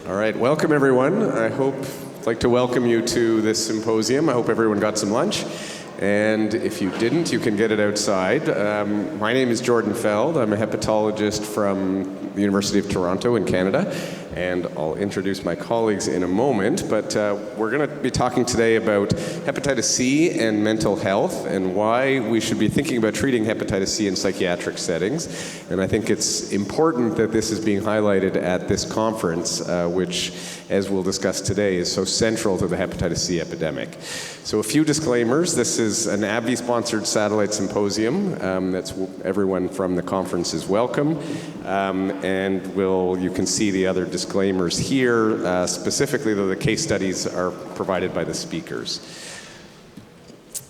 All right, welcome everyone. I'd like to welcome you to this symposium. I hope everyone got some lunch. And if you didn't, you can get it outside. My name is Jordan Feld. I'm a hepatologist from the University of Toronto in Canada. And I'll introduce my colleagues in a moment, but we're going to be talking today about hepatitis C and mental health and why we should be thinking about treating hepatitis C in psychiatric settings. And I think it's important that this is being highlighted at this conference, which, as we'll discuss today, is so central to the hepatitis C epidemic. So a few disclaimers. This is an AbbVie-sponsored satellite symposium. Everyone from the conference is welcome. And you can see the other disclaimers here. Specifically, though, the case studies are provided by the speakers.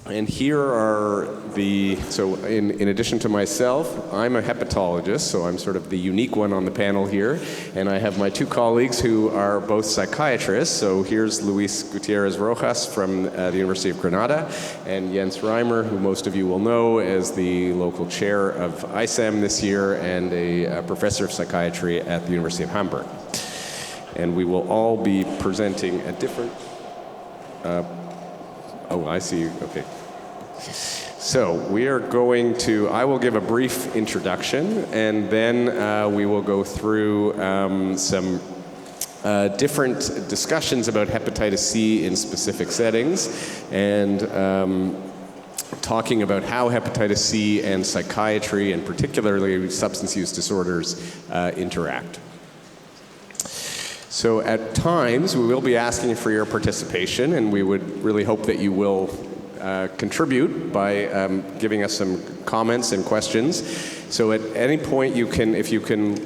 And here are so in addition to myself, I'm a hepatologist, so I'm sort of the unique one on the panel here. And I have my two colleagues who are both psychiatrists. So here's Gutiérrez Rojas from the University of Granada, and Jens Reimer, who most of you will know as the local chair of ISAM this year and a professor of psychiatry at the University of Hamburg. And we will all be presenting at different... oh, I see. Okay. So I will give a brief introduction, and then we will go through some different discussions about hepatitis C in specific settings, and talking about how hepatitis C and psychiatry, and particularly substance use disorders, interact. So at times, we will be asking for your participation, and we would really hope that you will contribute by giving us some comments and questions. So at any point, if you can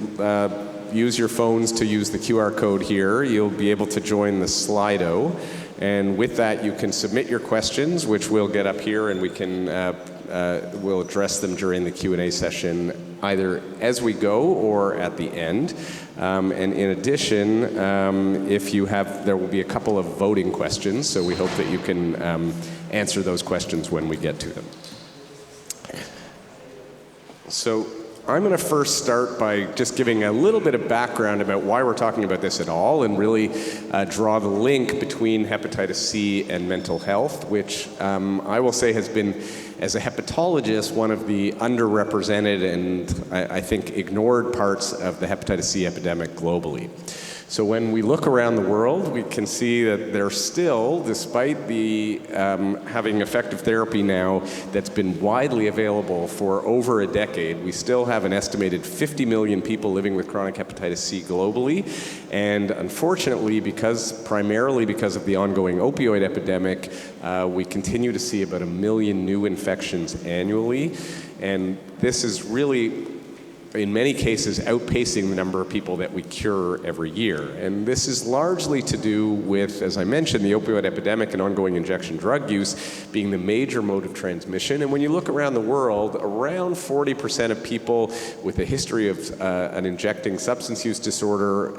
use your phones to use the QR code here, you'll be able to join the Slido. And with that, you can submit your questions, which we'll get up here, and we'll address them during the Q&A session, either as we go or at the end. And in addition, there will be a couple of voting questions, so we hope that you can answer those questions when we get to them. So I'm going to first start by just giving a little bit of background about why we're talking about this at all, and really draw the link between hepatitis C and mental health, which I will say has been, as a hepatologist, one of the underrepresented and I think ignored parts of the hepatitis C epidemic globally. So when we look around the world, we can see that there's still, despite the having effective therapy now that's been widely available for over a decade, we still have an estimated 50 million people living with chronic hepatitis C globally. And unfortunately, primarily because of the ongoing opioid epidemic, we continue to see about 1 million new infections annually. And this is really, in many cases, outpacing the number of people that we cure every year. And this is largely to do with, as I mentioned, the opioid epidemic and ongoing injection drug use being the major mode of transmission. And when you look around the world, around 40% of people with a history of an injecting substance use disorder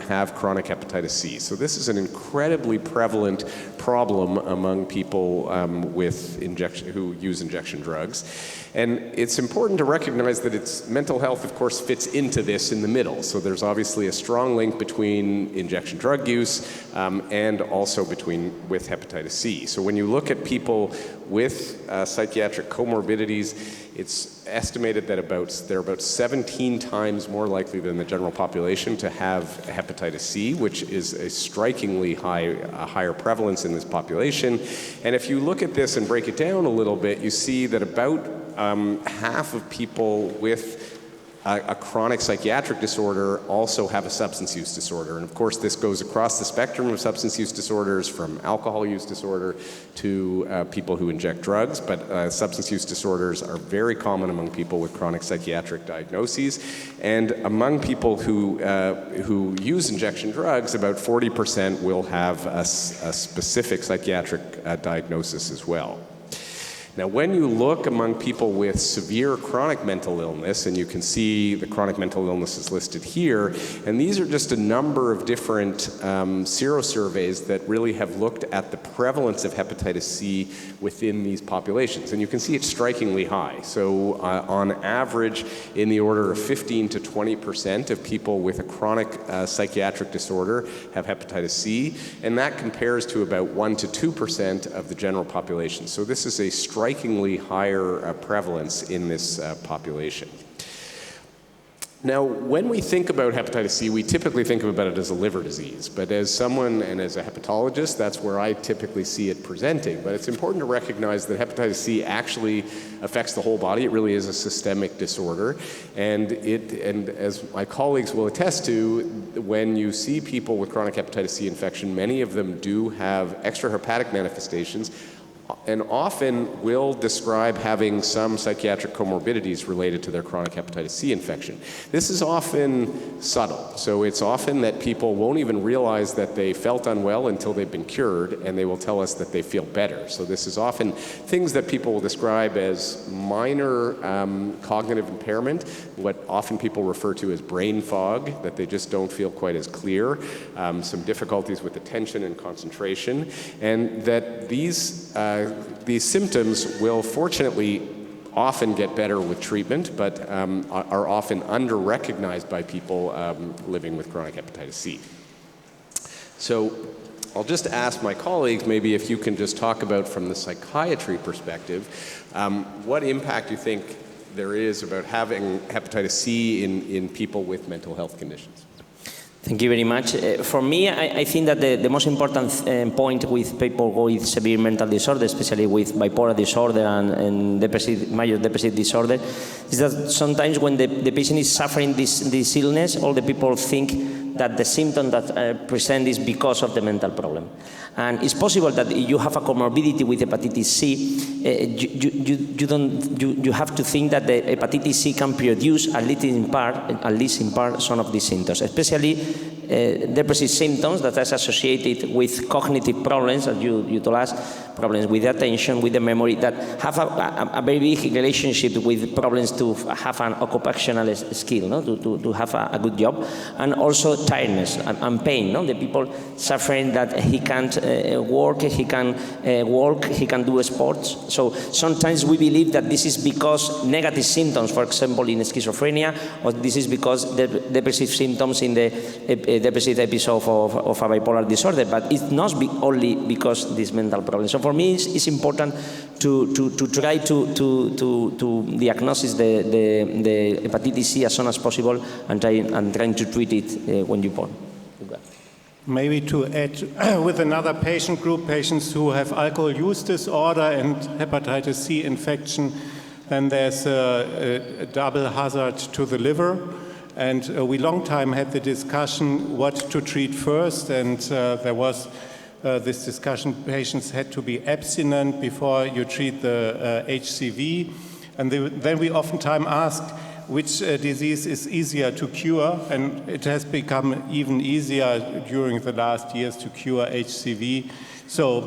have chronic hepatitis C. So this is an incredibly prevalent problem among people who use injection drugs. And it's important to recognize that mental health, of course, fits into this in the middle. So there's obviously a strong link between injection drug use and also with hepatitis C. So when you look at people with psychiatric comorbidities, it's estimated that they're about 17 times more likely than the general population to have hepatitis C, which is a strikingly higher prevalence in this population. And if you look at this and break it down a little bit, you see that about half of people with a chronic psychiatric disorder also have a substance use disorder. And of course, this goes across the spectrum of substance use disorders, from alcohol use disorder to people who inject drugs. But substance use disorders are very common among people with chronic psychiatric diagnoses. And among people who use injection drugs, about 40% will have a specific psychiatric diagnosis as well. Now, when you look among people with severe chronic mental illness, and you can see the chronic mental illnesses listed here, and these are just a number of different serosurveys that really have looked at the prevalence of hepatitis C within these populations. And you can see it's strikingly high. So on average, in the order of 15 to 20% of people with a chronic psychiatric disorder have hepatitis C, and that compares to about 1 to 2% of the general population. So this is a strikingly higher prevalence in this population. Now, when we think about hepatitis C, we typically think about it as a liver disease, but as someone and as a hepatologist, that's where I typically see it presenting. But it's important to recognize that hepatitis C actually affects the whole body. It really is a systemic disorder, and as my colleagues will attest to, when you see people with chronic hepatitis C infection, many of them do have extrahepatic manifestations, and often will describe having some psychiatric comorbidities related to their chronic hepatitis C infection. This is often subtle, so it's often that people won't even realize that they felt unwell until they've been cured, and they will tell us that they feel better. So this is often things that people will describe as minor cognitive impairment, what often people refer to as brain fog, that they just don't feel quite as clear, some difficulties with attention and concentration, and that these symptoms will fortunately often get better with treatment, but are often under-recognized by people living with chronic hepatitis C. So I'll just ask my colleagues, maybe if you can just talk about from the psychiatry perspective, what impact you think there is about having hepatitis C in people with mental health conditions. Thank you very much. For me, I think that the most important point with people with severe mental disorder, especially with bipolar disorder and major depressive disorder, is that sometimes when the patient is suffering this illness, all the people think that the symptom that present is because of the mental problem. And it's possible that if you have a comorbidity with hepatitis C, you have to think that the hepatitis C can produce, at least in part, some of these symptoms, especially depressive symptoms that are associated with cognitive problems, as you told us, problems with the attention, with the memory, that have a very big relationship with problems to have an occupational skill, no? to have a good job, and also tiredness and pain. No? The people suffering that he can't work, he can walk, he can do sports. So sometimes we believe that this is because negative symptoms, for example, in schizophrenia, or this is because the depressive symptoms in the depressive episode of a bipolar disorder, but it's not only because this mental problem. So for me, it's important to try to diagnose the hepatitis C as soon as possible and trying to treat it when you're born. Maybe to add, with another patient group, patients who have alcohol use disorder and hepatitis C infection, then there's a double hazard to the liver. And we long time had the discussion what to treat first, and there was this discussion, patients had to be abstinent before you treat the HCV. And then we oftentimes asked which disease is easier to cure, and it has become even easier during the last years to cure HCV. So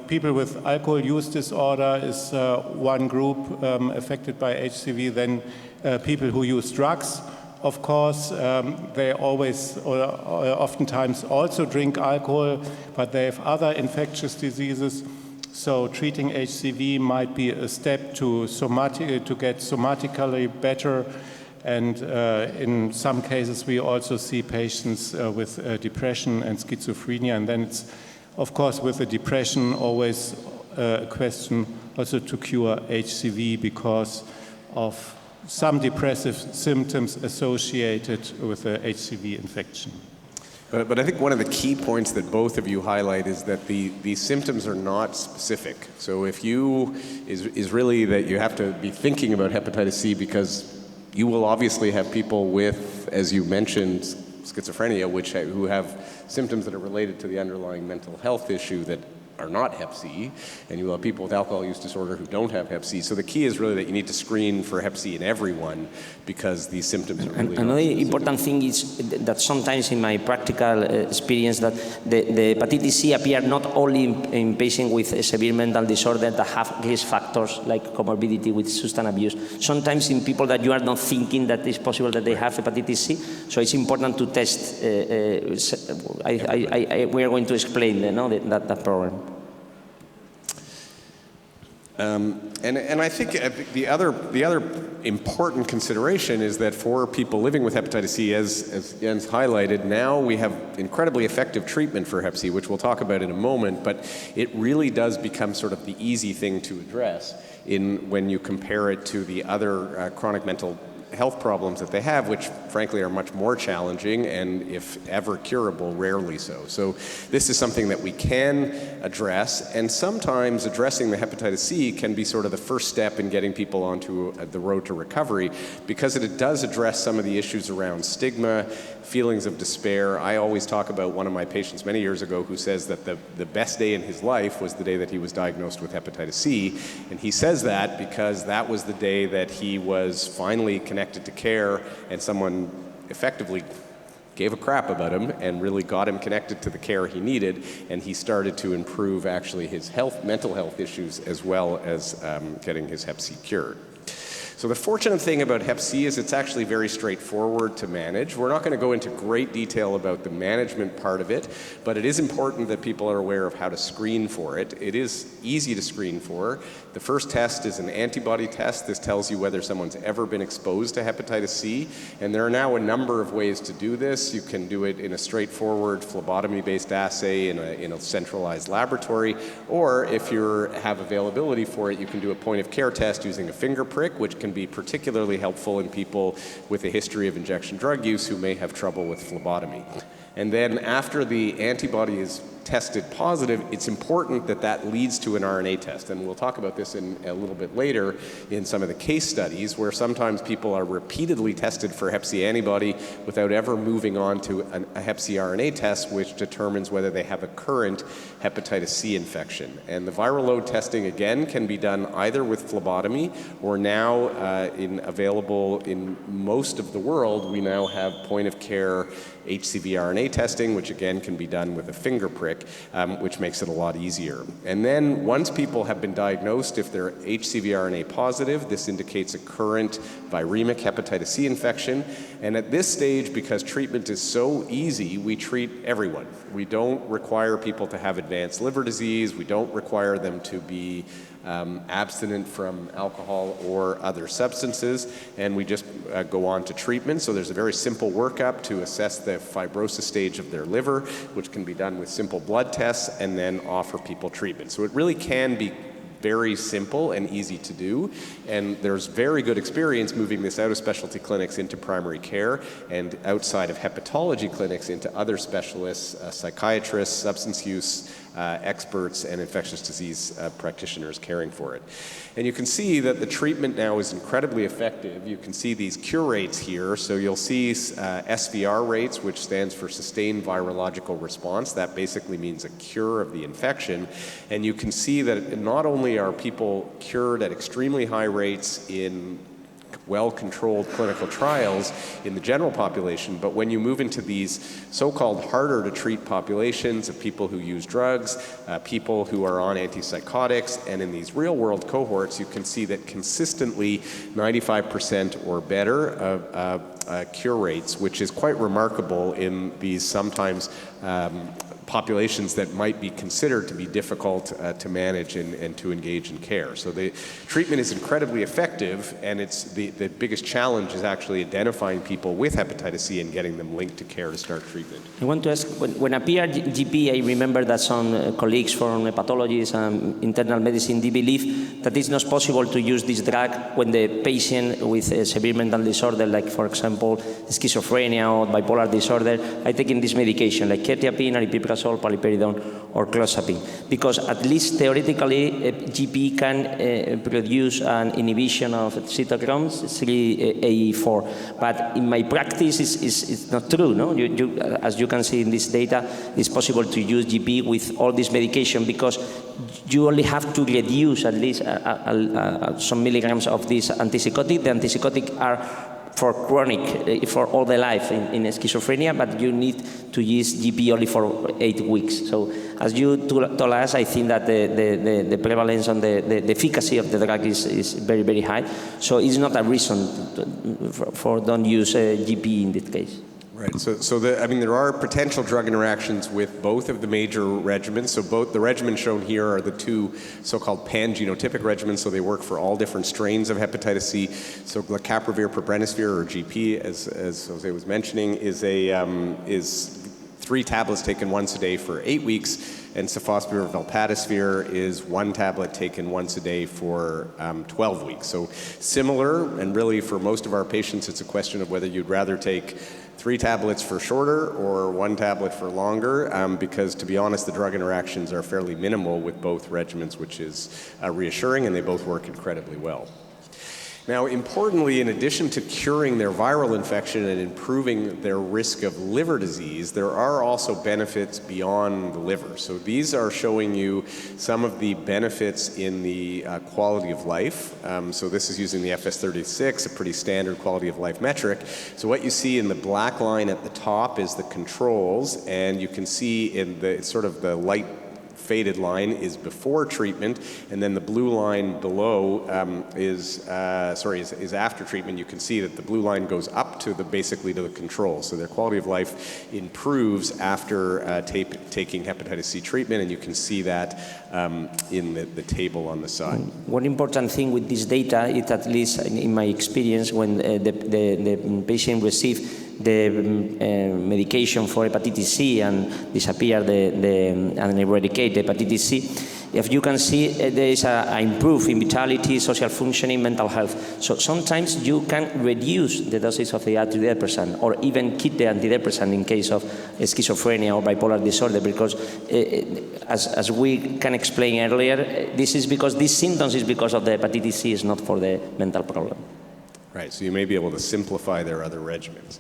people with alcohol use disorder is one group affected by HCV, then people who use drugs. Of course, they always or oftentimes also drink alcohol, but they have other infectious diseases. So treating HCV might be a step to get somatically better. And in some cases, we also see patients with depression and schizophrenia. And then it's, of course, with the depression, always a question also to cure HCV because of some depressive symptoms associated with the HCV infection. But I think one of the key points that both of you highlight is that these symptoms are not specific. So if you, is really that you have to be thinking about hepatitis C because you will obviously have people with, as you mentioned, schizophrenia, who have symptoms that are related to the underlying mental health issue that are not Hep C, and you will have people with alcohol use disorder who don't have Hep C. So the key is really that you need to screen for Hep C in everyone because these symptoms are really Another important thing is that sometimes in my practical experience that the hepatitis C appear not only in patients with a severe mental disorder that have risk factors like comorbidity with substance abuse, sometimes in people that you are not thinking that it's possible that they have hepatitis C. So it's important to test. We are going to explain that problem. And I think the other important consideration is that for people living with hepatitis C, as Jens highlighted, now we have incredibly effective treatment for Hep C, which we'll talk about in a moment, but it really does become sort of the easy thing to address when you compare it to the other chronic mental health problems that they have, which frankly are much more challenging and, if ever curable, rarely so. So this is something that we can address, and sometimes addressing the hepatitis C can be sort of the first step in getting people onto the road to recovery, because it does address some of the issues around stigma, feelings of despair. I always talk about one of my patients many years ago who says that the best day in his life was the day that he was diagnosed with hepatitis C, and he says that because that was the day that he was finally connected to care, and someone effectively gave a crap about him and really got him connected to the care he needed, and he started to improve actually his mental health issues as well as getting his Hep C cured. So the fortunate thing about Hep C is it's actually very straightforward to manage. We're not going to go into great detail about the management part of it, but it is important that people are aware of how to screen for it. It is easy to screen for. The first test is an antibody test. This tells you whether someone's ever been exposed to hepatitis C, and there are now a number of ways to do this. You can do it in a straightforward phlebotomy-based assay in a centralized laboratory, or if you have availability for it, you can do a point-of-care test using a finger prick, which can be particularly helpful in people with a history of injection drug use who may have trouble with phlebotomy. And then after the antibody is tested positive, it's important that that leads to an RNA test. And we'll talk about this a little bit later in some of the case studies, where sometimes people are repeatedly tested for Hep C antibody without ever moving on to a Hep C RNA test, which determines whether they have a current hepatitis C infection. And the viral load testing, again, can be done either with phlebotomy or now available in most of the world. We now have point-of-care HCV RNA testing, which again can be done with a finger prick, which makes it a lot easier. And then once people have been diagnosed, if they're HCV RNA positive, this indicates a current viremic hepatitis C infection. And at this stage, because treatment is so easy, we treat everyone. We don't require people to have advanced liver disease. We don't require them to be abstinent from alcohol or other substances, and we just go on to treatment. So there's a very simple workup to assess the fibrosis stage of their liver, which can be done with simple blood tests, and then offer people treatment. So it really can be very simple and easy to do, and there's very good experience moving this out of specialty clinics into primary care and outside of hepatology clinics into other specialists, psychiatrists, substance use experts, and infectious disease practitioners caring for it. And you can see that the treatment now is incredibly effective. You can see these cure rates here. So you'll see SVR rates, which stands for sustained virological response. That basically means a cure of the infection. And you can see that not only are people cured at extremely high rates in well-controlled clinical trials in the general population, but when you move into these so-called harder to treat populations of people who use drugs, people who are on antipsychotics, and in these real-world cohorts, you can see that consistently 95% or better of cure rates, which is quite remarkable in these sometimes populations that might be considered to be difficult to manage and to engage in care. So the treatment is incredibly effective, and it's the biggest challenge is actually identifying people with hepatitis C and getting them linked to care to start treatment. I want to ask, when a PRGP, I remember that some colleagues from hepatologists and internal medicine, they believe that it's not possible to use this drug when the patient with a severe mental disorder, like for example schizophrenia or bipolar disorder, are taking this medication like quetiapine, aripiprazole, omeprazole, paliperidone, or clozapine. Because at least theoretically, a GP can produce an inhibition of cytochromes 3A4. But in my practice, it's not true. No? As you can see in this data, it's possible to use GP with all this medication because you only have to reduce at least some milligrams of this antipsychotic. The antipsychotic are for chronic, for all the life in schizophrenia, but you need to use GP only for 8 weeks. So as you told us, I think that the prevalence and the efficacy of the drug is very, very high. So it's not a reason for don't use GP in this case. Right. So there are potential drug interactions with both of the major regimens. So both the regimens shown here are the two so-called pan-genotypic regimens. So they work for all different strains of hepatitis C. So glecaprevir, probenecvir, or GP, as Jose was mentioning, is 3 tablets taken once a day for 8 weeks. And sofosbuvir, velpatasvir is 1 tablet taken once a day for 12 weeks. So similar, and really for most of our patients, it's a question of whether you'd rather take 3 tablets for shorter or 1 tablet for longer, because to be honest, the drug interactions are fairly minimal with both regimens, which is reassuring, and they both work incredibly well. Now, importantly, in addition to curing their viral infection and improving their risk of liver disease, there are also benefits beyond the liver. So these are showing you some of the benefits in the quality of life. So this is using the FS36, a pretty standard quality of life metric. So what you see in the black line at the top is the controls, and you can see in the sort of the light faded line is before treatment, and then the blue line below is after treatment. You can see that the blue line goes up to basically to the control. So their quality of life improves after taking hepatitis C treatment, and you can see that in the table on the side. One important thing with this data is, at least in my experience, when the patient receives the medication for hepatitis C and disappear and eradicate the hepatitis C, if you can see there is an improve in vitality, social functioning, mental health. So sometimes you can reduce the doses of the antidepressant or even keep the antidepressant in case of schizophrenia or bipolar disorder, because as we can explain earlier, this is because these symptoms is because of the hepatitis C, is not for the mental problem. Right, so you may be able to simplify their other regimens.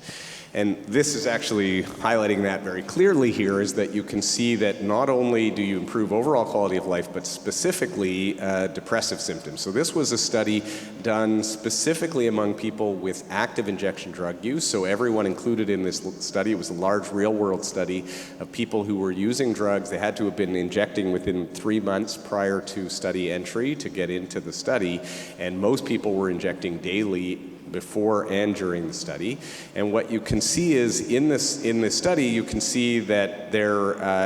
And this is actually highlighting that very clearly here, is that you can see that not only do you improve overall quality of life, but specifically depressive symptoms. So this was a study done specifically among people with active injection drug use. So everyone included in this study, it was a large real-world study of people who were using drugs. They had to have been injecting within 3 months prior to study entry to get into the study, and most people were injecting daily before and during the study. And what you can see is in this study, you can see that their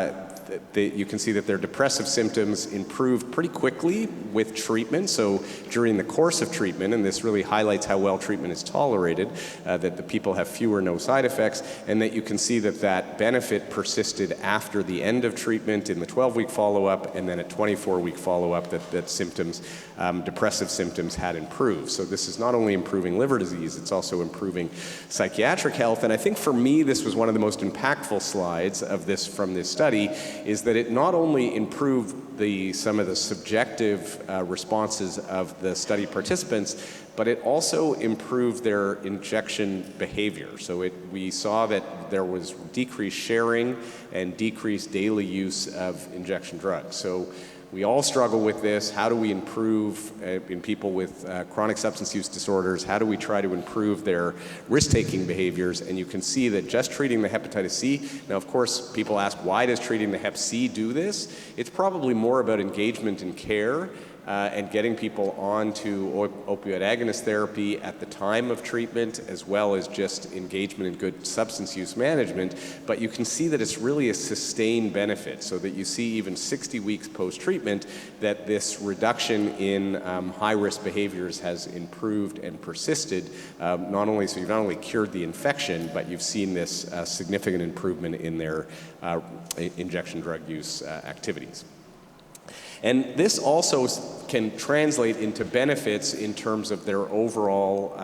depressive symptoms improved pretty quickly with treatment. So during the course of treatment, and this really highlights how well treatment is tolerated, that the people have fewer no side effects, and that you can see that benefit persisted after the end of treatment in the 12-week follow-up, and then at 24-week follow-up that symptoms, depressive symptoms had improved. So this is not only improving liver disease, it's also improving psychiatric health. And I think for me, this was one of the most impactful slides from this study, is that it not only improved some of the subjective responses of the study participants, but it also improved their injection behavior. So we saw that there was decreased sharing and decreased daily use of injection drugs. So we all struggle with this. How do we improve in people with chronic substance use disorders? How do we try to improve their risk-taking behaviors? And you can see that just treating the hepatitis C, now of course people ask, why does treating the hep C do this? It's probably more about engagement in care and getting people onto opioid agonist therapy at the time of treatment, as well as just engagement in good substance use management. But you can see that it's really a sustained benefit, so that you see even 60 weeks post-treatment that this reduction in high-risk behaviors has improved and persisted. So you've not only cured the infection, but you've seen this significant improvement in their injection drug use activities. And this also can translate into benefits in terms of their overall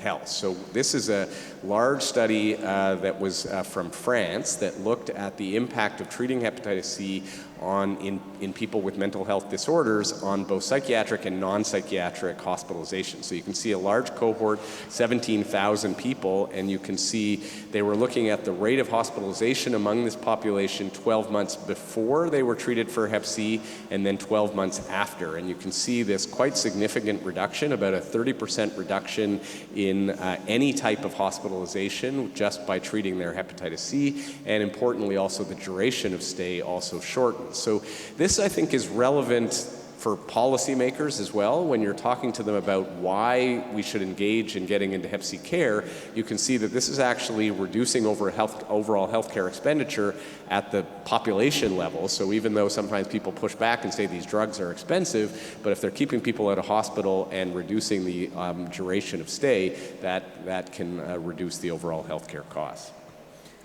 health. So this is a large study that was from France that looked at the impact of treating hepatitis C in people with mental health disorders on both psychiatric and non-psychiatric hospitalization. So you can see a large cohort, 17,000 people, and you can see they were looking at the rate of hospitalization among this population 12 months before they were treated for hep C and then 12 months after. And you can see this quite significant reduction, about a 30% reduction in any type of hospitalization just by treating their hepatitis C, and importantly also the duration of stay also shortened. So this, I think, is relevant for policymakers as well. When you're talking to them about why we should engage in getting into hep C care, you can see that this is actually reducing overall healthcare expenditure at the population level. So even though sometimes people push back and say these drugs are expensive, but if they're keeping people at a hospital and reducing the duration of stay, that can reduce the overall healthcare costs.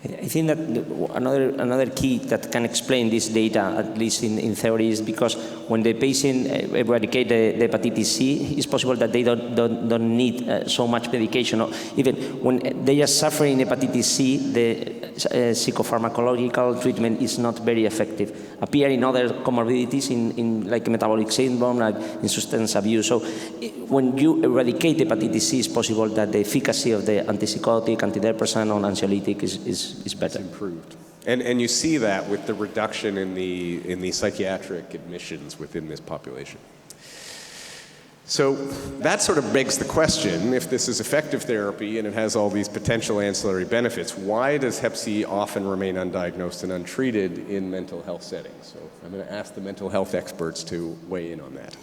I think that another key that can explain this data, at least in theory, is because when the patient eradicate the hepatitis C, it's possible that they don't need so much medication. Or even when they are suffering hepatitis C, the psychopharmacological treatment is not very effective. Appear in other comorbidities, in like metabolic syndrome, like in substance abuse. So when you eradicate hepatitis C, it's possible that the efficacy of the antipsychotic, antidepressant, or anxiolytic is better. It's improved. And you see that with the reduction in the psychiatric admissions within this population. So that sort of begs the question, if this is effective therapy and it has all these potential ancillary benefits, why does hep C often remain undiagnosed and untreated in mental health settings? So I'm going to ask the mental health experts to weigh in on that.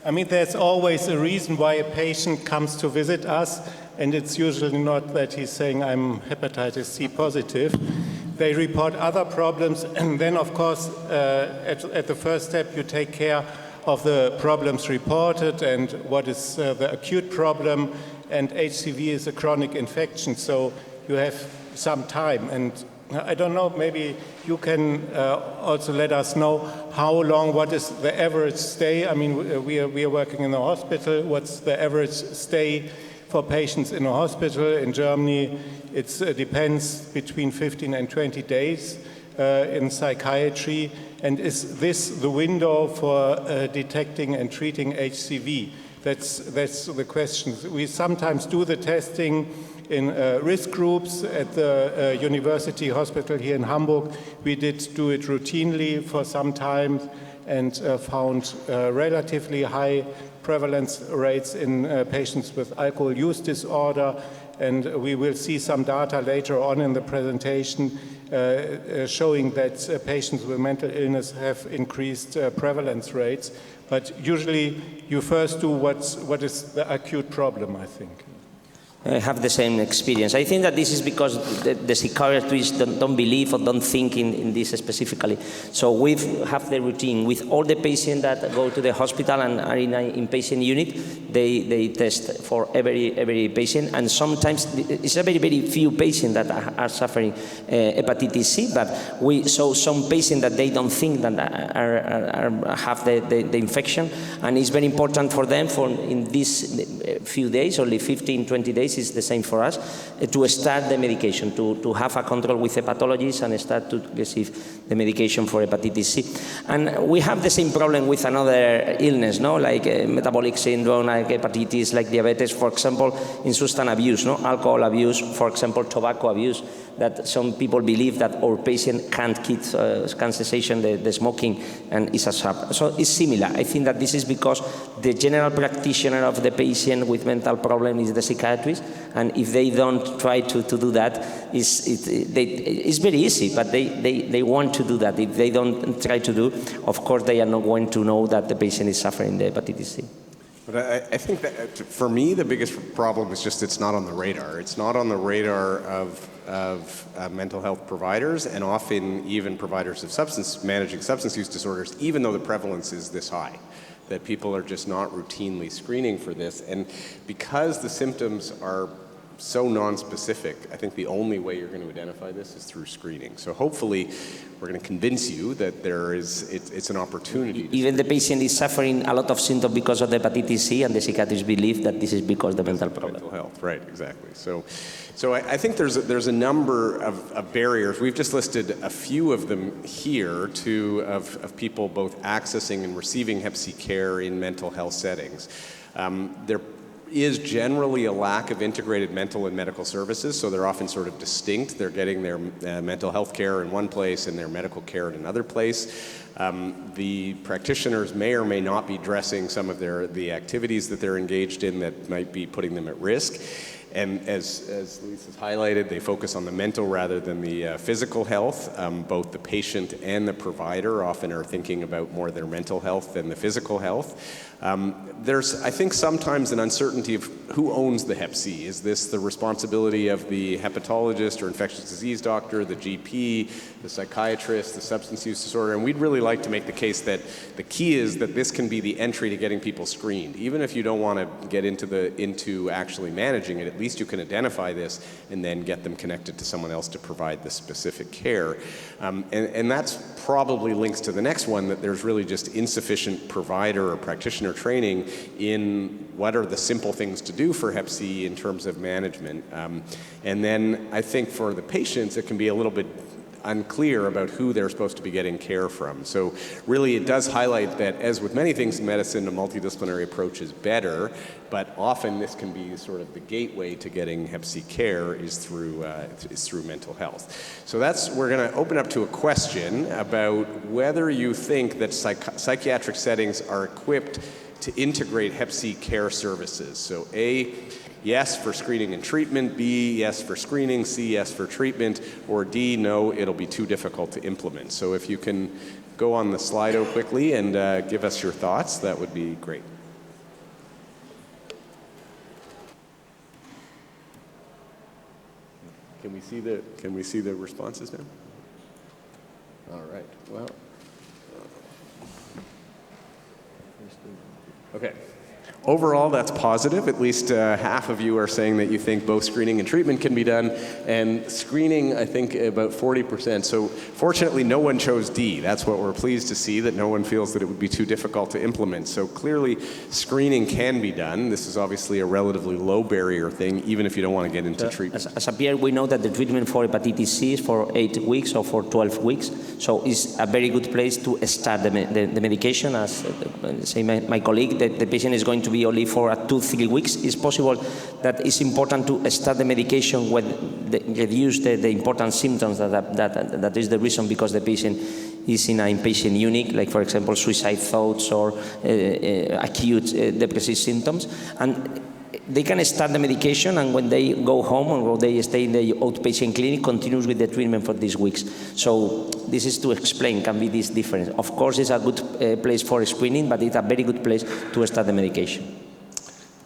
I mean, there's always a reason why a patient comes to visit us, and it's usually not that he's saying, I'm hepatitis C positive. They report other problems, and then, of course, at the first step, you take care of the problems reported and what is the acute problem, and HCV is a chronic infection, so you have some time. And I don't know, maybe you can also let us know how long, what is the average stay? I mean, we are working in a hospital. What's the average stay for patients in a hospital? In Germany, it depends between 15 and 20 days in psychiatry. And is this the window for detecting and treating HCV? That's the question. We sometimes do the testing in risk groups at the university hospital here in Hamburg. We did do it routinely for some time and found relatively high prevalence rates in patients with alcohol use disorder. And we will see some data later on in the presentation showing that patients with mental illness have increased prevalence rates. But usually you first do what is the acute problem, I think. I have the same experience. I think that this is because the psychiatrists don't believe or don't think in this specifically. So we have the routine with all the patients that go to the hospital and are in an inpatient unit. They test for every patient, and sometimes it's a very few patients that are suffering hepatitis C. But we saw some patients that they don't think that have the infection, and it's very important for them in these few days, only 15-20 days. Is the same for us, to start the medication, to have a control with hepatologists and start to receive the medication for hepatitis C. And we have the same problem with another illness, no? Like metabolic syndrome, like hepatitis, like diabetes, for example, in substance abuse, no? Alcohol abuse, for example, tobacco abuse, that some people believe that our patient can't keep cessation the smoking, and it's a sub. So it's similar. I think that this is because the general practitioner of the patient with mental problem is the psychiatrist, and if they don't try to do that, it's very easy, but they want to do that. If they don't try to do, of course they are not going to know that the patient is suffering the hepatitis C. But I think that for me the biggest problem is just it's not on the radar. It's not on the radar of mental health providers, and often even providers of managing substance use disorders, even though the prevalence is this high, that people are just not routinely screening for this. And because the symptoms are so non-specific. I think the only way you're going to identify this is through screening. So hopefully we're going to convince you that it's an opportunity. Even the patient is suffering a lot of symptoms because of the hepatitis C, and the psychiatrist believe that this is because of the mental problem. Mental health, right, exactly. So I think there's a number of barriers. We've just listed a few of them here of people both accessing and receiving Hep C care in mental health settings. There is generally a lack of integrated mental and medical services, so they're often sort of distinct. They're getting their mental health care in one place and their medical care in another place. The practitioners may or may not be addressing some of the activities that they're engaged in that might be putting them at risk. And as Lise has highlighted, they focus on the mental rather than the physical health. Both the patient and the provider often are thinking about more their mental health than the physical health. There's, I think, sometimes an uncertainty of who owns the Hep C. Is this the responsibility of the hepatologist or infectious disease doctor, the GP, the psychiatrist, the substance use disorder? And we'd really like to make the case that the key is that this can be the entry to getting people screened. Even if you don't want to get into actually managing it, at least you can identify this and then get them connected to someone else to provide the specific care. And that's probably links to the next one, that there's really just insufficient provider or practitioner training in what are the simple things to do for Hep C in terms of management. And then I think for the patients, it can be a little bit unclear about who they're supposed to be getting care from. So really it does highlight that, as with many things in medicine, a multidisciplinary approach is better, but often this can be sort of the gateway to getting Hep C care is through mental health. So we're going to open up to a question about whether you think that psychiatric settings are equipped to integrate Hep C care services. So A, yes for screening and treatment, B, yes for screening, C, yes for treatment, or D, no, it'll be too difficult to implement. So if you can go on the Slido quickly and give us your thoughts, that would be great. Can we see the responses now? All right, well. Okay. Overall, that's positive. At least half of you are saying that you think both screening and treatment can be done. And screening, I think, about 40%. So fortunately, no one chose D. That's what we're pleased to see, that no one feels that it would be too difficult to implement. So clearly, screening can be done. This is obviously a relatively low barrier thing, even if you don't want to get into treatment. As a peer, we know that the treatment for hepatitis C is for 8 weeks or for 12 weeks. So it's a very good place to start the medication. As say my colleague, the patient is going to be only for 2-3 weeks. It's possible that it's important to start the medication when reduce the important symptoms that is the reason because the patient is in an inpatient unit, like for example suicide thoughts or acute depressive symptoms. And they can start the medication, and when they go home or when they stay in the outpatient clinic, continues with the treatment for these weeks. So this is to explain, can be this difference. Of course, it's a good place for screening, but it's a very good place to start the medication.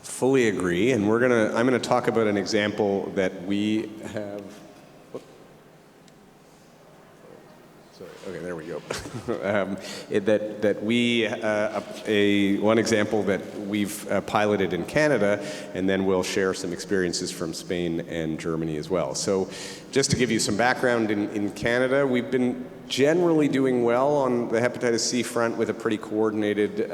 Fully agree, and I'm gonna talk about an example that we have. Okay, there we go. One example that we've piloted in Canada, and then we'll share some experiences from Spain and Germany as well. So just to give you some background, in Canada, we've been generally doing well on the hepatitis C front with a pretty coordinated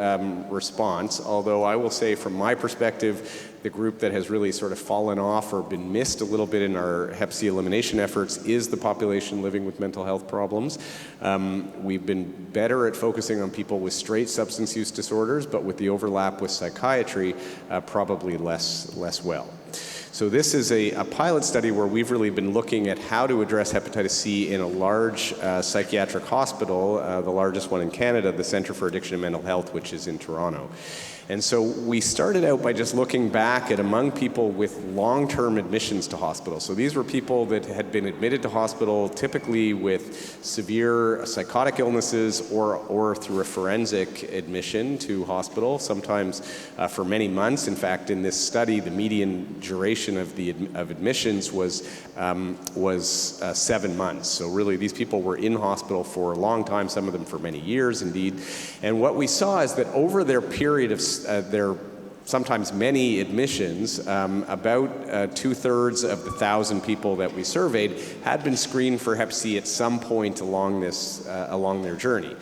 response, although I will say from my perspective, the group that has really sort of fallen off or been missed a little bit in our Hep C elimination efforts is the population living with mental health problems. We've been better at focusing on people with straight substance use disorders, but with the overlap with psychiatry, probably less well. So this is a pilot study where we've really been looking at how to address hepatitis C in a large psychiatric hospital, the largest one in Canada, the Centre for Addiction and Mental Health, which is in Toronto. And so we started out by just looking back at among people with long-term admissions to hospital. So these were people that had been admitted to hospital typically with severe psychotic illnesses or through a forensic admission to hospital, sometimes for many months. In fact, in this study, the median duration of admissions was 7 months. So really, these people were in hospital for a long time, some of them for many years indeed. And what we saw is that over their period of their sometimes many admissions, about 2/3 of the 1,000 people that we surveyed had been screened for Hep C at some point along their journey.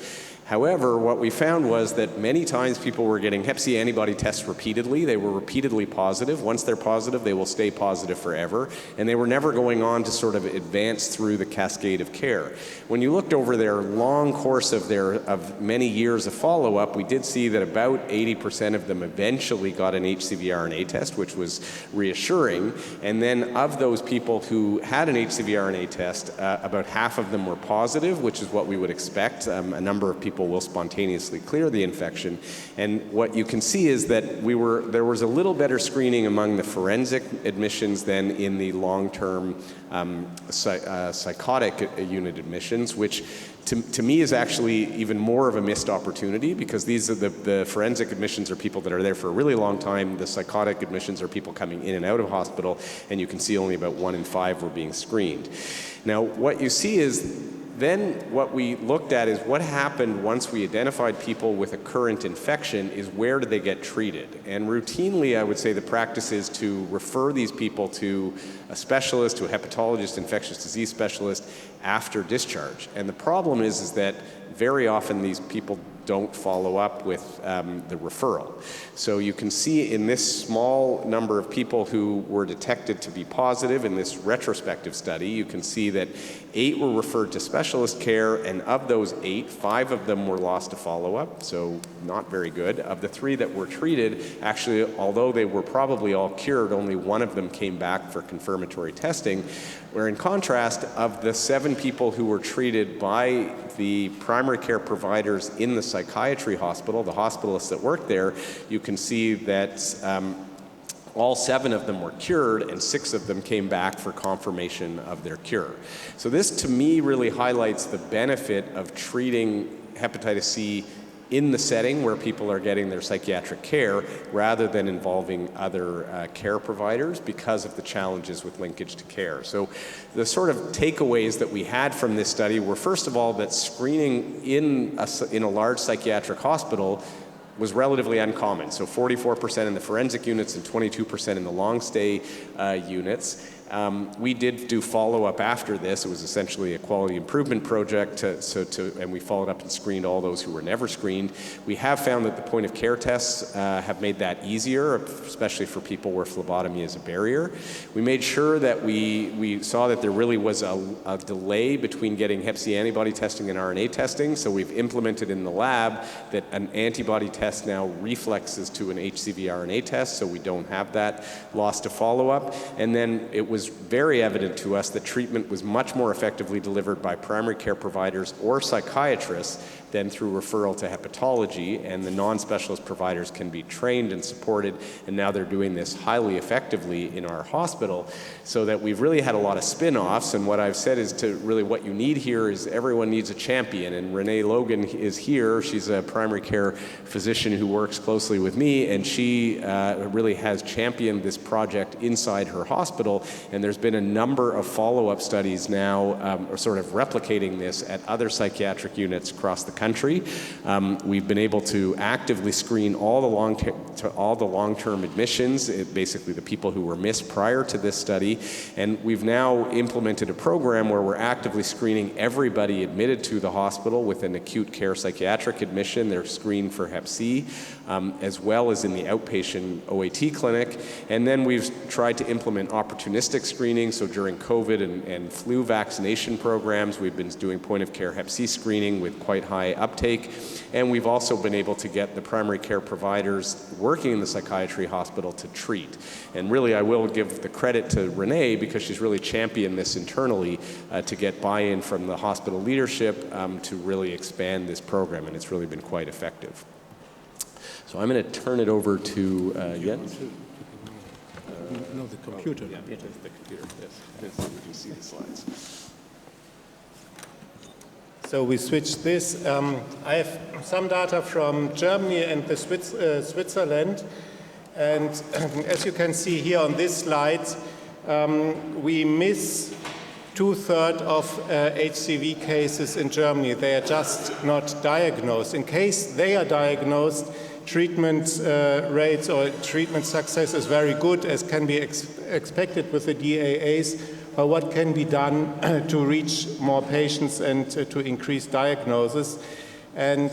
However, what we found was that many times people were getting Hep C antibody tests repeatedly. They were repeatedly positive. Once they're positive, they will stay positive forever. And they were never going on to sort of advance through the cascade of care. When you looked over their long course of many years of follow-up, we did see that about 80% of them eventually got an HCV RNA test, which was reassuring. And then of those people who had an HCV RNA test, about half of them were positive, which is what we would expect. A number of people will spontaneously clear the infection. And what you can see is that there was a little better screening among the forensic admissions than in the long-term psychotic unit admissions, which to me is actually even more of a missed opportunity, because these are the forensic admissions are people that are there for a really long time. The psychotic admissions are people coming in and out of hospital, and you can see only about 1 in 5 were being screened. Now, what you see is then what we looked at is what happened once we identified people with a current infection is where do they get treated. And routinely, I would say the practice is to refer these people to a specialist, to a hepatologist, infectious disease specialist after discharge. And the problem is that very often these people don't follow up with the referral. So you can see in this small number of people who were detected to be positive in this retrospective study, you can see that 8 were referred to specialist care, and of those 8, 5 of them were lost to follow-up, so not very good. Of the 3 that were treated, actually, although they were probably all cured, only 1 of them came back for confirmatory testing, where in contrast, of the 7 people who were treated by the primary care providers in the psychiatry hospital, the hospitalists that worked there, you can see that all 7 of them were cured, and 6 of them came back for confirmation of their cure. So this, to me, really highlights the benefit of treating hepatitis C in the setting where people are getting their psychiatric care, rather than involving other care providers, because of the challenges with linkage to care. So the sort of takeaways that we had from this study were, first of all, that screening in a large psychiatric hospital was relatively uncommon. So 44% in the forensic units and 22% in the long stay units. We did do follow-up after this. It was essentially a quality improvement project, and we followed up and screened all those who were never screened. We have found that the point of care tests have made that easier, especially for people where phlebotomy is a barrier. We made sure that we saw that there really was a delay between getting Hep C antibody testing and RNA testing, so we've implemented in the lab that an antibody test now reflexes to an HCV RNA test, so we don't have that loss to follow-up. And then it was very evident to us that treatment was much more effectively delivered by primary care providers or psychiatrists than through referral to hepatology, and the non-specialist providers can be trained and supported, and now they're doing this highly effectively in our hospital, so that we've really had a lot of spin-offs. And what I've said is to really what you need here is everyone needs a champion, and Renee Logan is here. She's a primary care physician who works closely with me, and she really has championed this project inside her hospital, and there's been a number of follow-up studies now sort of replicating this at other psychiatric units across the country. We've been able to actively screen all the long-term admissions, basically the people who were missed prior to this study, and we've now implemented a program where we're actively screening everybody admitted to the hospital with an acute care psychiatric admission. They're screened for Hep C, as well as in the outpatient OAT clinic. And then we've tried to implement opportunistic screening, so during COVID and flu vaccination programs, we've been doing point-of-care Hep C screening with quite high uptake, and we've also been able to get the primary care providers working in the psychiatry hospital to treat. And really, I will give the credit to Renee, because she's really championed this internally to get buy-in from the hospital leadership to really expand this program, and it's really been quite effective. So I'm going to turn it over to Jens. No, the computer. Yeah, the computer, yes. So we can see the slides. So we switched this. I have some data from Germany and the Switzerland. And as you can see here on this slide, we miss 2/3 of HCV cases in Germany. They are just not diagnosed. In case they are diagnosed, treatment rates or treatment success is very good, as can be expected with the DAAs. But what can be done to reach more patients and to increase diagnosis? And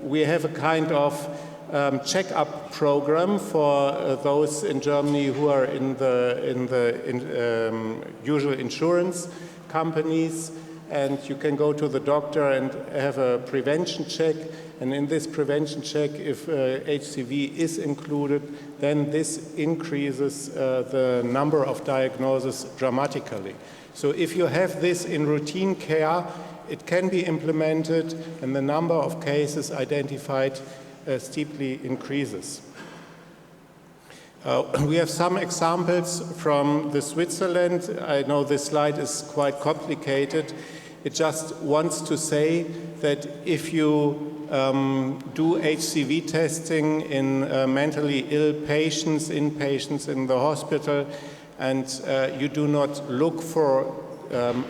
we have a kind of check-up program for those in Germany who are in the usual insurance companies, and you can go to the doctor and have a prevention check, and in this prevention check, if HCV is included, then this increases the number of diagnoses dramatically. So if you have this in routine care, it can be implemented, and the number of cases identified steeply increases. We have some examples from Switzerland. I know this slide is quite complicated. It just wants to say that if you do HCV testing in mentally ill patients, inpatients in the hospital, and you do not look for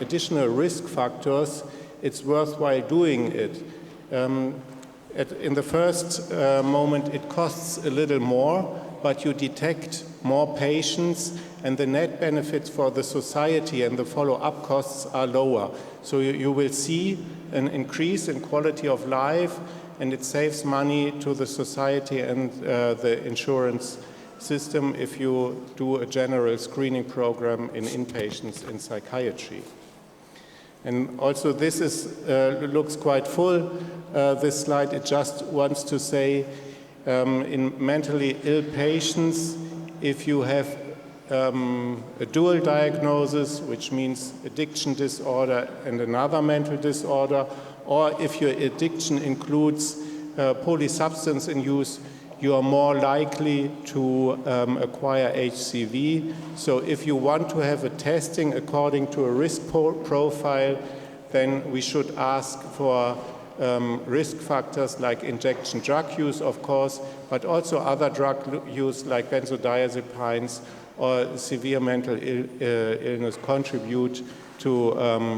additional risk factors, it's worthwhile doing it. In the first moment, it costs a little more, but you detect more patients, and the net benefits for the society and the follow-up costs are lower. So you will see an increase in quality of life, and it saves money to the society and the insurance system if you do a general screening program in inpatients in psychiatry. And also this looks quite full, this slide. It just wants to say in mentally ill patients, if you have a dual diagnosis, which means addiction disorder and another mental disorder, or if your addiction includes polysubstance use, you are more likely to acquire HCV. So if you want to have a testing according to a risk profile, then we should ask for risk factors like injection drug use, of course, but also other drug use like benzodiazepines or severe mental illness contribute to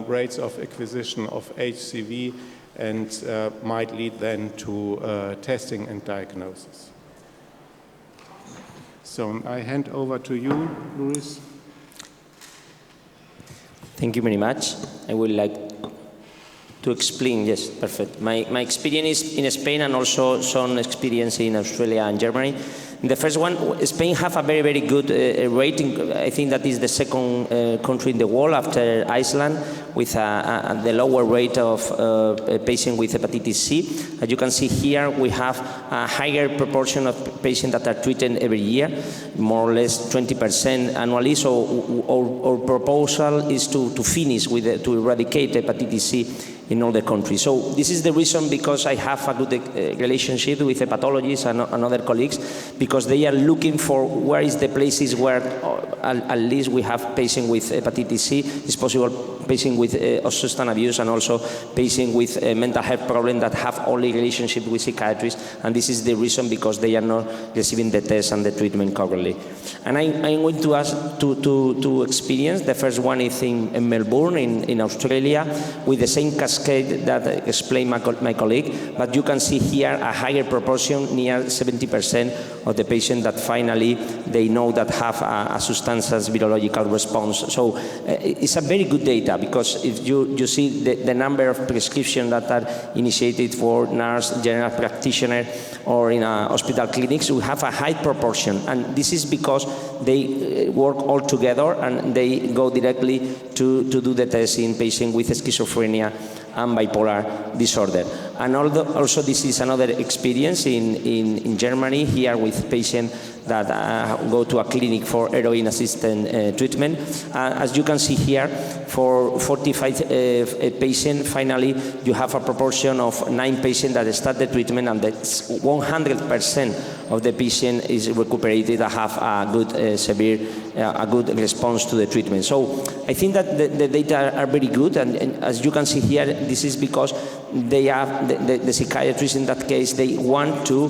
rates of acquisition of HCV and might lead then to testing and diagnosis. So I hand over to you, Luis. Thank you very much. I would like to explain, yes, perfect. My experience is in Spain and also some experience in Australia and Germany. The first one, Spain have a very, very good rating. I think that is the second country in the world after Iceland with the lower rate of patients with hepatitis C. As you can see here, we have a higher proportion of patients that are treated every year, more or less 20% annually. So our proposal is to finish with to eradicate hepatitis C in all the countries. So this is the reason because I have a good relationship with hepatologists and other colleagues, because they are looking for where is the places where at least we have patients with hepatitis C, it's possible patients with substance abuse and also patients with mental health problems that have only relationship with psychiatrists, and this is the reason because they are not receiving the test and the treatment correctly. And I'm going to ask to experience. The first one is in Melbourne, in Australia, with the same cascade that explained my colleague, but you can see here a higher proportion, near 70% of the patients that finally they know that have a substances virological response. So it's a very good data, because if you see the number of prescriptions that are initiated for nurse, general practitioner, or in hospital clinics, we have a high proportion, and this is because they work all together and they go directly to do the test in patients with schizophrenia and bipolar disorder. And also this is another experience in Germany, here with patients that go to a clinic for heroin-assisted treatment. As you can see here, for 45 patients, finally you have a proportion of 9 patients that start the treatment, and that's 100% of the patient is recuperated and have a good severe a good response to the treatment. So I think that the data are very good, and as you can see here, this is because they have the psychiatrists in that case, they want to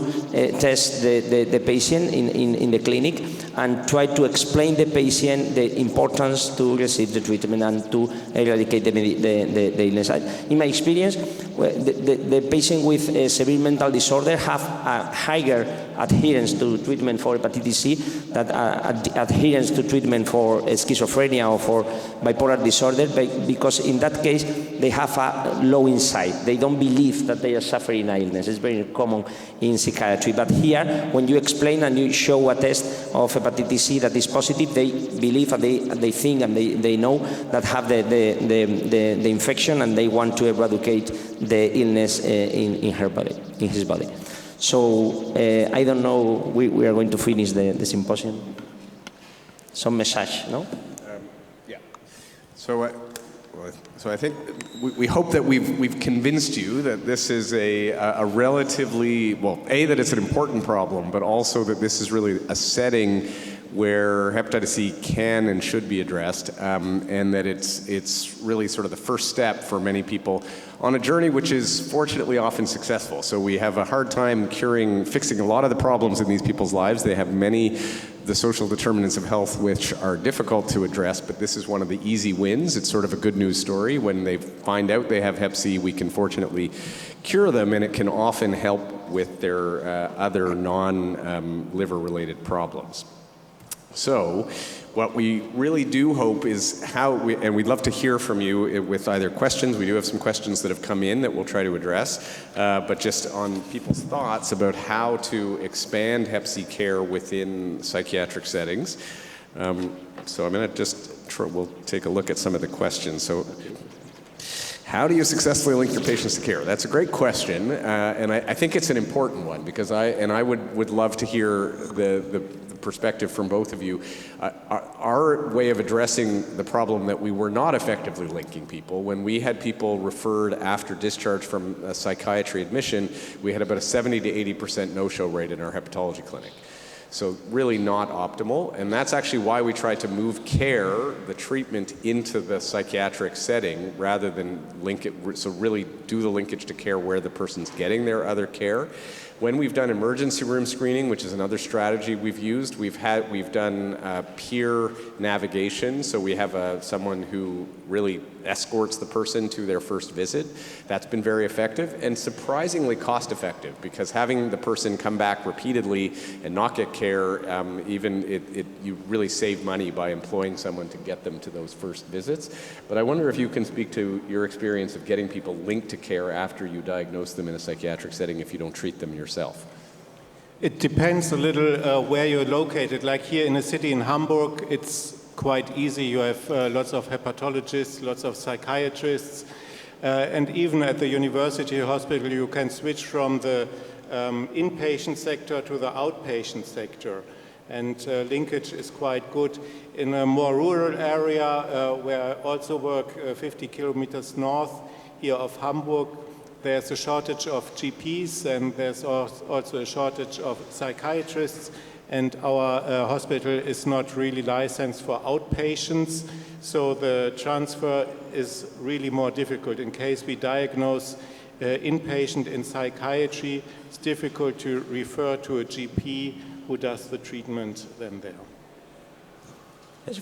test the patient in the clinic and try to explain the patient the importance to receive the treatment and to eradicate the illness. In my experience, the patient with a severe mental disorder have a higher adherence to treatment for hepatitis C than adherence to treatment for schizophrenia or for bipolar disorder, because in that case they have a low insight. They don't believe that they are suffering an illness. It's very common in psychiatry. But here, when you explain and you show a test of hepatitis C that is positive, they believe and they think and they know that have the infection, and they want to eradicate the illness in his body. So I don't know, we are going to finish the symposium. Some message, no? Yeah. So I think we hope that we've convinced you that this is a relatively, well, that it's an important problem, but also that this is really a setting where hepatitis C can and should be addressed, and that it's really sort of the first step for many people on a journey which is fortunately often successful. So we have a hard time fixing a lot of the problems in these people's lives. They have the social determinants of health which are difficult to address, but this is one of the easy wins. It's sort of a good news story. When they find out they have hep C, we can fortunately cure them, and it can often help with their other non-liver related problems. So what we really do hope is and we'd love to hear from you with either questions. We do have some questions that have come in that we'll try to address, but just on people's thoughts about how to expand hep C care within psychiatric settings. So I'm going to we'll take a look at some of the questions. So how do you successfully link your patients to care? That's a great question, and I think it's an important one, because I would love to hear the perspective from both of you. Our way of addressing the problem that we were not effectively linking people, when we had people referred after discharge from a psychiatry admission, we had about a 70 to 80% no-show rate in our hepatology clinic. So really not optimal, and that's actually why we try to move care, the treatment, into the psychiatric setting rather than link it, so really do the linkage to care where the person's getting their other care. When we've done emergency room screening, which is another strategy we've used, we've done peer navigation. So we have someone who really escorts the person to their first visit. That's been very effective and surprisingly cost effective, because having the person come back repeatedly and not get care, you really save money by employing someone to get them to those first visits. But I wonder if you can speak to your experience of getting people linked to care after you diagnose them in a psychiatric setting if you don't treat them yourself. It depends a little where you're located. Like here in a city in Hamburg, it's quite easy. You have lots of hepatologists, lots of psychiatrists, and even at the university hospital you can switch from the inpatient sector to the outpatient sector, and linkage is quite good. In a more rural area where I also work 50 kilometers north here of Hamburg, there's a shortage of GPs, and there's also a shortage of psychiatrists, and our hospital is not really licensed for outpatients, so the transfer is really more difficult. In case we diagnose inpatient in psychiatry, it's difficult to refer to a GP who does the treatment then there.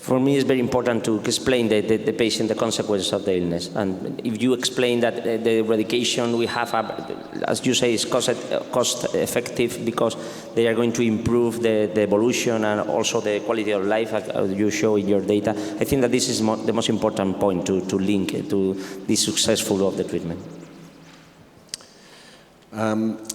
For me, it's very important to explain the patient the consequences of the illness. And if you explain that the eradication we have, as you say, is cost effective because they are going to improve the evolution and also the quality of life, as you show in your data, I think that this is the most important point to link to the successful of the treatment.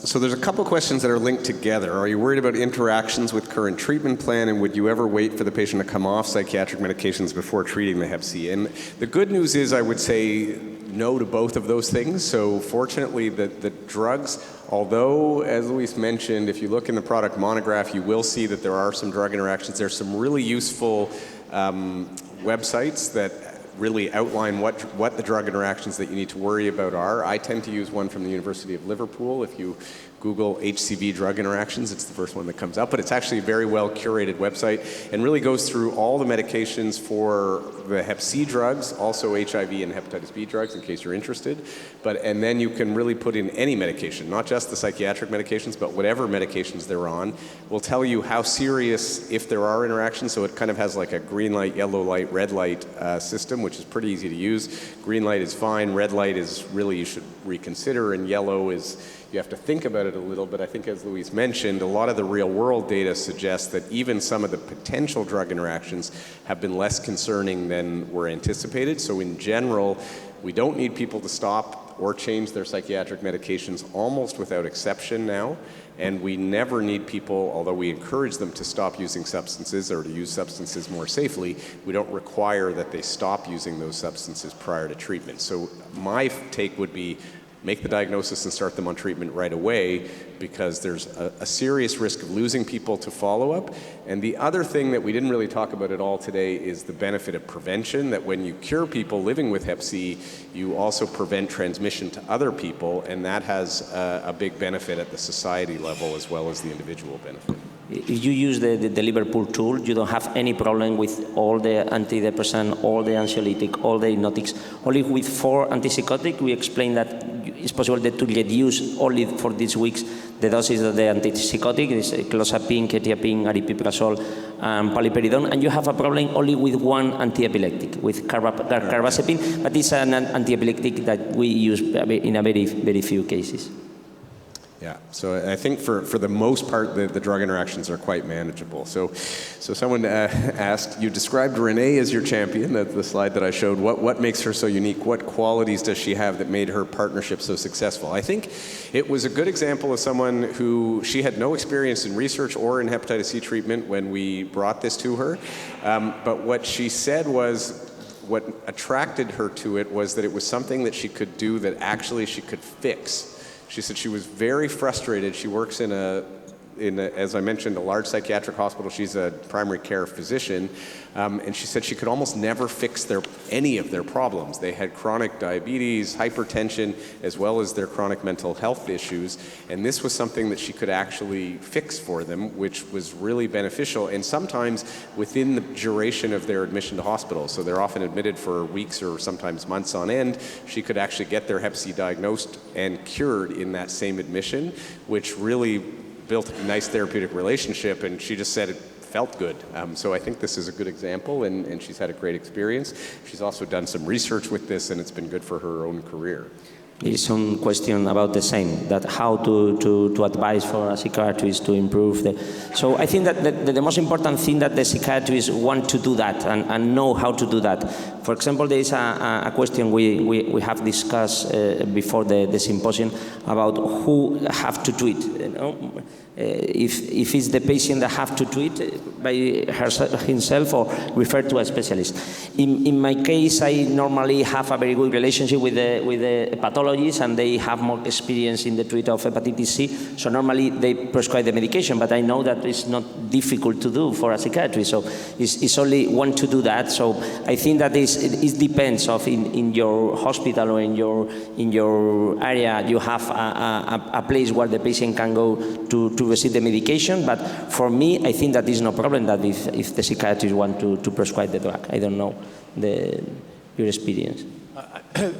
So there's a couple questions that are linked together. Are you worried about interactions with current treatment plan, and would you ever wait for the patient to come off psychiatric medications before treating the hep C? And the good news is I would say no to both of those things. So fortunately the drugs, although as Luis mentioned, if you look in the product monograph, you will see that there are some drug interactions. There's some really useful websites that really outline what the drug interactions that you need to worry about are. I tend to use one from the University of Liverpool. If you Google HCV drug interactions, it's the first one that comes up, but it's actually a very well curated website and really goes through all the medications for the Hep C drugs, also HIV and hepatitis B drugs in case you're interested. And then you can really put in any medication, not just the psychiatric medications, but whatever medications they're on. Will tell you how serious, if there are interactions, so it kind of has like a green light, yellow light, red light system, which is pretty easy to use. Green light is fine, red light is really you should reconsider, and yellow is you have to think about it a little, but I think as Luis mentioned, a lot of the real world data suggests that even some of the potential drug interactions have been less concerning than were anticipated. So in general, we don't need people to stop or change their psychiatric medications almost without exception now. And we never need people, although we encourage them to stop using substances or to use substances more safely, we don't require that they stop using those substances prior to treatment. So my take would be make the diagnosis and start them on treatment right away, because there's a serious risk of losing people to follow-up. And the other thing that we didn't really talk about at all today is the benefit of prevention, that when you cure people living with Hep C, you also prevent transmission to other people, and that has a big benefit at the society level as well as the individual benefit. If you use the Liverpool tool, you don't have any problem with all the antidepressant, all the anxiolytic, all the hypnotics. Only with 4 antipsychotic, we explain that it's possible that to reduce only for these weeks the doses of the antipsychotic, is clozapine, quetiapine, aripiprazole, and paliperidone, and you have a problem only with 1 antiepileptic, with carbazepine, but it's an antiepileptic that we use in a very, very few cases. Yeah, so I think for the most part, the drug interactions are quite manageable. So someone asked, you described Renee as your champion, that's the slide that I showed. What makes her so unique? What qualities does she have that made her partnership so successful? I think it was a good example of someone who, she had no experience in research or in hepatitis C treatment when we brought this to her. But what she said was, what attracted her to it was that it was something that she could do that actually she could fix. She said she was very frustrated. She works in as I mentioned, a large psychiatric hospital. She's a primary care physician, and she said she could almost never fix any of their problems. They had chronic diabetes, hypertension, as well as their chronic mental health issues, and this was something that she could actually fix for them, which was really beneficial, and sometimes within the duration of their admission to hospital. So they're often admitted for weeks or sometimes months on end. She could actually get their Hep C diagnosed and cured in that same admission, which really built a nice therapeutic relationship, and she just said it felt good. So I think this is a good example, and she's had a great experience. She's also done some research with this, and it's been good for her own career. There is some question about the same, that how to advise for a psychiatrist to improve So I think that the most important thing that the psychiatrists want to do that and know how to do that. For example, there is a question we have discussed before the symposium about who have to treat. You know? If it's the patient that have to treat by himself or refer to a specialist. In my case, I normally have a very good relationship with the pathologists, and they have more experience in the treatment of hepatitis C, so normally they prescribe the medication, but I know that it's not difficult to do for a psychiatrist, so it's only one to do that. So I think that it depends of in your hospital or in your area, you have a place where the patient can go to receive the medication, but for me, I think that there's no problem that if the psychiatrist want to prescribe the drug. I don't know your experience.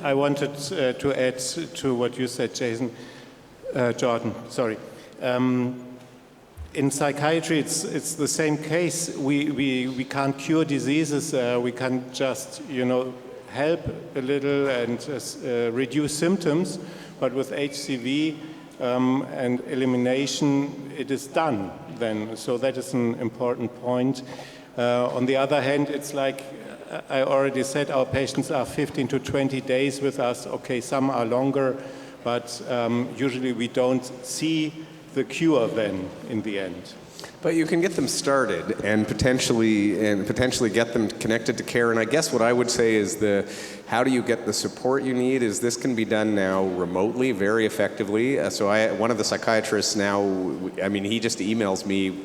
I wanted to add to what you said, Jordan, sorry. In psychiatry, it's the same case. We can't cure diseases. We can just, help a little and reduce symptoms, but with HCV, and elimination, it is done then. So that is an important point. On the other hand, it's like I already said, our patients are 15 to 20 days with us. Okay, some are longer, but usually we don't see the cure then in the end. But you can get them started and potentially get them connected to care. And I guess what I would say is how do you get the support you need is this can be done now remotely very effectively. So one of the psychiatrists now, he just emails me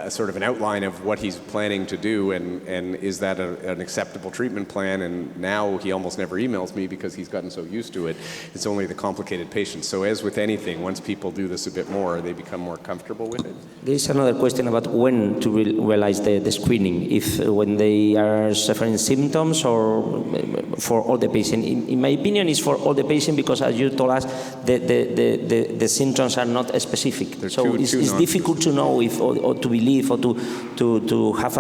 sort of an outline of what he's planning to do, and is that an acceptable treatment plan. And now he almost never emails me because he's gotten so used to it. It's only the complicated patients. So as with anything, once people do this a bit more, they become more comfortable with it. There is another question about when to realize the screening, if when they are suffering symptoms or for all the patients. In my opinion, it's for all the patients because, as you told us, the symptoms are not specific. They're so it's difficult to know if or to believe or to have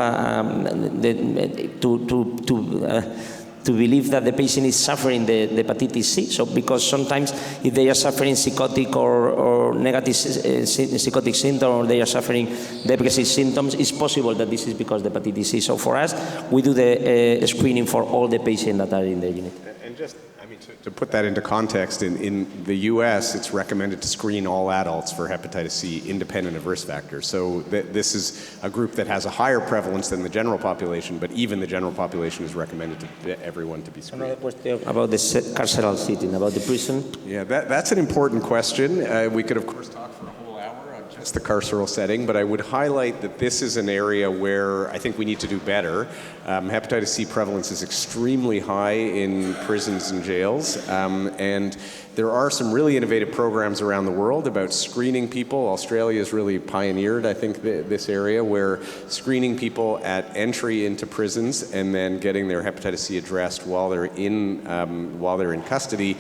to believe that the patient is suffering the hepatitis C. So because sometimes if they are suffering psychotic or negative psychotic symptom, or they are suffering depressive symptoms, it's possible that this is because of the hepatitis C. So for us, we do the screening for all the patients that are in the unit. And just, I mean, to put that into context, in the U.S., it's recommended to screen all adults for hepatitis C independent of risk factors. So this is a group that has a higher prevalence than the general population, but even the general population is recommended to everyone to be screened. Another question about the carceral setting, about the prison. Yeah, that's an important question. We could, of course, talk for a whole hour on just the carceral setting, but I would highlight that this is an area where I think we need to do better. Hepatitis C prevalence is extremely high in prisons and jails, and there are some really innovative programs around the world about screening people. Australia has really pioneered, I think, this area where screening people at entry into prisons and then getting their hepatitis C addressed while they're in custody,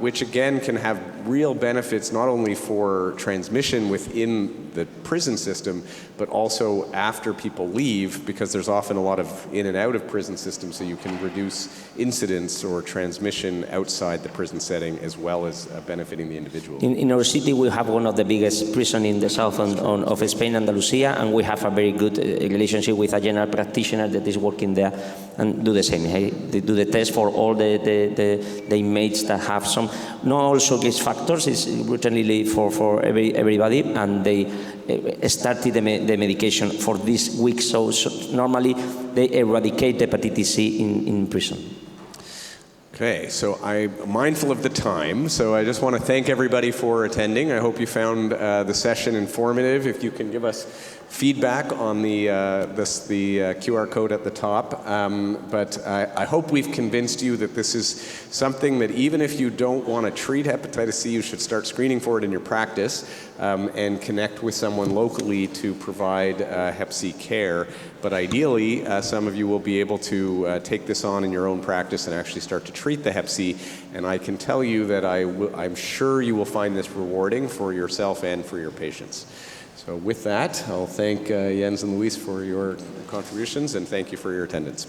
which again can have real benefits not only for transmission within the prison system, but also after people leave, because there's often a lot of in and out of prison systems, so you can reduce incidence or transmission outside the prison setting as well as benefiting the individual. In our city, we have one of the biggest prisons in the south of Spain, Andalusia, and we have a very good relationship with a general practitioner that is working there and do the same. Hey? They do the test for all the inmates that have some, not also risk factors, it's routinely for everybody, and they started the medication for this week. So normally they eradicate hepatitis C in prison. Okay, so I'm mindful of the time, so I just want to thank everybody for attending. I hope you found the session informative. If you can give us feedback on the QR code at the top. But I hope we've convinced you that this is something that even if you don't want to treat hepatitis C, you should start screening for it in your practice and connect with someone locally to provide Hep C care. But ideally, some of you will be able to take this on in your own practice and actually start to treat the Hep C. And I can tell you that I'm sure you will find this rewarding for yourself and for your patients. So with that, I'll thank Jens and Luis for your contributions, and thank you for your attendance.